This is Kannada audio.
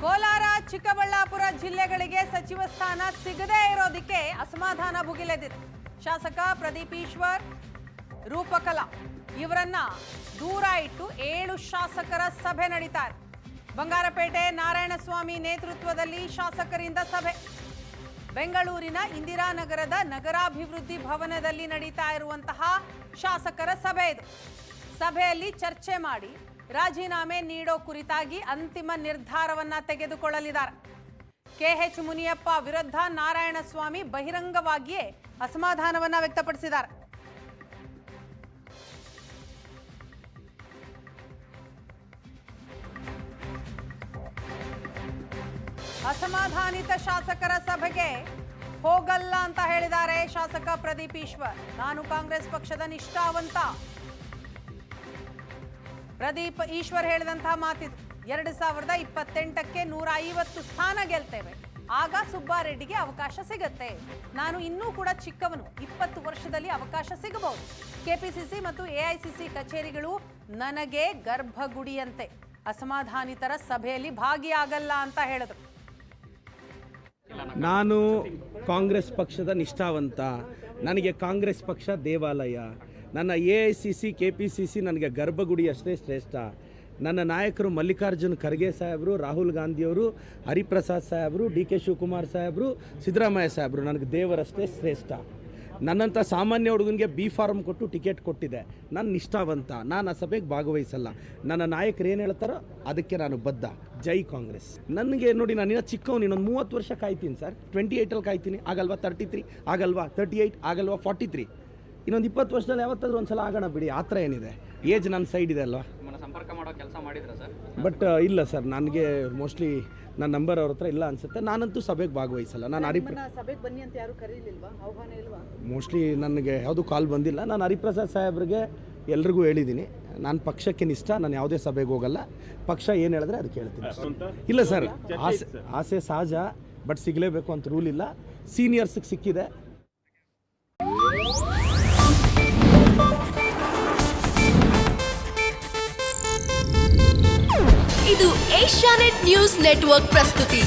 ಕೋಲಾರ, ಚಿಕ್ಕಬಳ್ಳಾಪುರ ಜಿಲ್ಲೆಗಳಿಗೆ ಸಚಿವ ಸ್ಥಾನ ಸಿಗದೇ ಇರೋದಕ್ಕೆ ಅಸಮಾಧಾನ ಭುಗಿಲೆದಿದೆ. ಶಾಸಕ ಪ್ರದೀಪ್ ಈಶ್ವರ್, ರೂಪಕಲಾ ಇವರನ್ನ ದೂರ ಇಟ್ಟು 7 ಶಾಸಕರ ಸಭೆ ನಡೀತಾ ಇದೆ. ಬಂಗಾರಪೇಟೆ ನಾರಾಯಣಸ್ವಾಮಿ ನೇತೃತ್ವದಲ್ಲಿ ಶಾಸಕರಿಂದ ಸಭೆ. ಬೆಂಗಳೂರಿನ ಇಂದಿರಾನಗರದ ನಗರಾಭಿವೃದ್ಧಿ ಭವನದಲ್ಲಿ ನಡೀತಾ ಇರುವಂತಹ ಶಾಸಕರ ಸಭೆ ಇದು. ಸಭೆಯಲ್ಲಿ ಚರ್ಚೆ ಮಾಡಿ ರಾಜೀನಾಮೆ ನೀಡೋ ಕುರಿತಾಗಿ ಅಂತಿಮ ನಿರ್ಧಾರವನ್ನ ತೆಗೆದುಕೊಳ್ಳಲಿದ್ದಾರೆ. ಕೆಎಚ್ ಮುನಿಯಪ್ಪ ವಿರುದ್ಧ ನಾರಾಯಣಸ್ವಾಮಿ ಬಹಿರಂಗವಾಗಿಯೇ ಅಸಮಾಧಾನವನ್ನ ವ್ಯಕ್ತಪಡಿಸಿದ್ದಾರೆ. ಅಸಮಾಧಾನಿತ ಶಾಸಕರ ಸಭೆಗೆ ಹೋಗಲ್ಲ ಅಂತ ಹೇಳಿದ್ದಾರೆ ಶಾಸಕ ಪ್ರದೀಪ್ ಈಶ್ವರ್. ನಾನು ಕಾಂಗ್ರೆಸ್ ಪಕ್ಷದ ನಿಷ್ಠಾವಂತ. ಪ್ರದೀಪ್ ಈಶ್ವರ್ ಹೇಳಿದಂತಹ ಮಾತಿದು. 2028ಕ್ಕೆ 150 ಸ್ಥಾನ ಗೆಲ್ತೇವೆ, ಆಗ ಸುಬ್ಬಾರೆಡ್ಡಿಗೆ ಅವಕಾಶ ಸಿಗತ್ತೆ. ನಾನು ಇನ್ನೂ ಕೂಡ ಚಿಕ್ಕವನು, 20 ವರ್ಷದಲ್ಲಿ ಅವಕಾಶ ಸಿಗಬಹುದು. ಕೆಪಿಸಿಸಿ ಮತ್ತು ಎಐಸಿಸಿ ಕಚೇರಿಗಳು ನನಗೆ ಗರ್ಭಗುಡಿಯಂತೆ. ಅಸಮಾಧಾನಿತರ ಸಭೆಯಲ್ಲಿ ಭಾಗಿಯಾಗಲ್ಲ ಅಂತ ಹೇಳಿದ್ರು. ನಾನು ಕಾಂಗ್ರೆಸ್ ಪಕ್ಷದ ನಿಷ್ಠಾವಂತ. ನನಗೆ ಕಾಂಗ್ರೆಸ್ ಪಕ್ಷ ದೇವಾಲಯ. ನನ್ನ ಎಐಸಿಸಿ ಕೆಪಿಸಿಸಿ ನನಗೆ ಗರ್ಭಗುಡಿ ಅಷ್ಟೇ ಶ್ರೇಷ್ಠ. ನನ್ನ ನಾಯಕರು ಮಲ್ಲಿಕಾರ್ಜುನ್ ಖರ್ಗೆ ಸಾಹೇಬರು, ರಾಹುಲ್ ಗಾಂಧಿಯವರು, ಹರಿಪ್ರಸಾದ್ ಸಾಹೇಬರು, ಡಿ.ಕೆ. ಶಿವಕುಮಾರ್ ಸಾಹೇಬರು, ಸಿದ್ದರಾಮಯ್ಯ ಸಾಹೇಬರು ನನಗೆ ದೇವರಷ್ಟೇ ಶ್ರೇಷ್ಠ. ನನ್ನಂಥ ಸಾಮಾನ್ಯ ಹುಡುಗನಿಗೆ ಬಿ ಫಾರ್ಮ್ ಕೊಟ್ಟು ಟಿಕೆಟ್ ಕೊಟ್ಟಿದೆ. ನಾನು ನಿಷ್ಠಾವಂತ. ನಾನು ಆ ಸಭೆಗೆ ಭಾಗವಹಿಸಲ್ಲ. ನನ್ನ ನಾಯಕರು ಏನು ಹೇಳ್ತಾರೋ ಅದಕ್ಕೆ ನಾನು ಬದ್ಧ. ಜೈ ಕಾಂಗ್ರೆಸ್. ನನಗೆ ನೋಡಿ, ನಾನಿನ್ನ ಚಿಕ್ಕವನು, ಇನ್ನೊಂದು 30 ವರ್ಷ ಕಾಯ್ತೀನಿ ಸರ್. 28ಅಲ್ಲಿ ಕಾಯ್ತೀನಿ, ಆಗಲ್ವಾ? 33 ಆಗಲ್ವಾ? 38 ಆಗಲ್ವಾ? 43 ಇನ್ನೊಂದು 20 ವರ್ಷದಲ್ಲಿ ಯಾವತ್ತಾದ್ರೂ ಒಂದ್ಸಲ ಆಗೋಣ ಬಿಡಿ. ಆ ಥರ ಏನಿದೆ, ಏಜ್ ನನ್ನ ಸೈಡ್ ಇದೆ ಅಲ್ವಾ. ಸಂಪರ್ಕ ಮಾಡೋ ಕೆಲಸ ಮಾಡಿದ್ರ ಸರ್? ಬಟ್ ಇಲ್ಲ ಸರ್, ನನಗೆ ಮೋಸ್ಟ್ಲಿ ನನ್ನ ನಂಬರ್ ಅವ್ರ ಹತ್ರ ಇಲ್ಲ ಅನ್ಸುತ್ತೆ. ನಾನಂತೂ ಸಭೆಗೆ ಭಾಗವಹಿಸಲ್ಲ. ನಾನು ಸಭೆಗೆ ಬನ್ನಿ ಅಂತ ಯಾರು ಕರೀಲಿಲ್ವಾ? ಆಹ್ವಾನ ಇಲ್ವಾ? ಮೋಸ್ಟ್ಲಿ ನನಗೆ ಯಾವುದು ಕಾಲ್ ಬಂದಿಲ್ಲ. ನಾನು ಹರಿಪ್ರಸಾದ್ ಸಾಹೇಬ್ರಿಗೆ ಎಲ್ರಿಗೂ ಹೇಳಿದ್ದೀನಿ, ನಾನು ಪಕ್ಷಕ್ಕೆ ನಿಷ್ಠ. ನಾನು ಯಾವುದೇ ಸಭೆಗೆ ಹೋಗಲ್ಲ. ಪಕ್ಷ ಏನು ಹೇಳಿದ್ರೆ ಅದಕ್ಕೆ ಹೇಳ್ತೀನಿ. ಇಲ್ಲ ಸರ್, ಆಸೆ ಸಹಜ, ಬಟ್ ಸಿಗಲೇಬೇಕು ಅಂತ ರೂಲ್ ಇಲ್ಲ. ಸೀನಿಯರ್ಸ್ಗೆ ಸಿಕ್ಕಿದೆ. ಇದು ಏಷ್ಯಾನೆಟ್ ನ್ಯೂಸ್ ನೆಟ್ವರ್ಕ್ ಪ್ರಸ್ತುತಿ.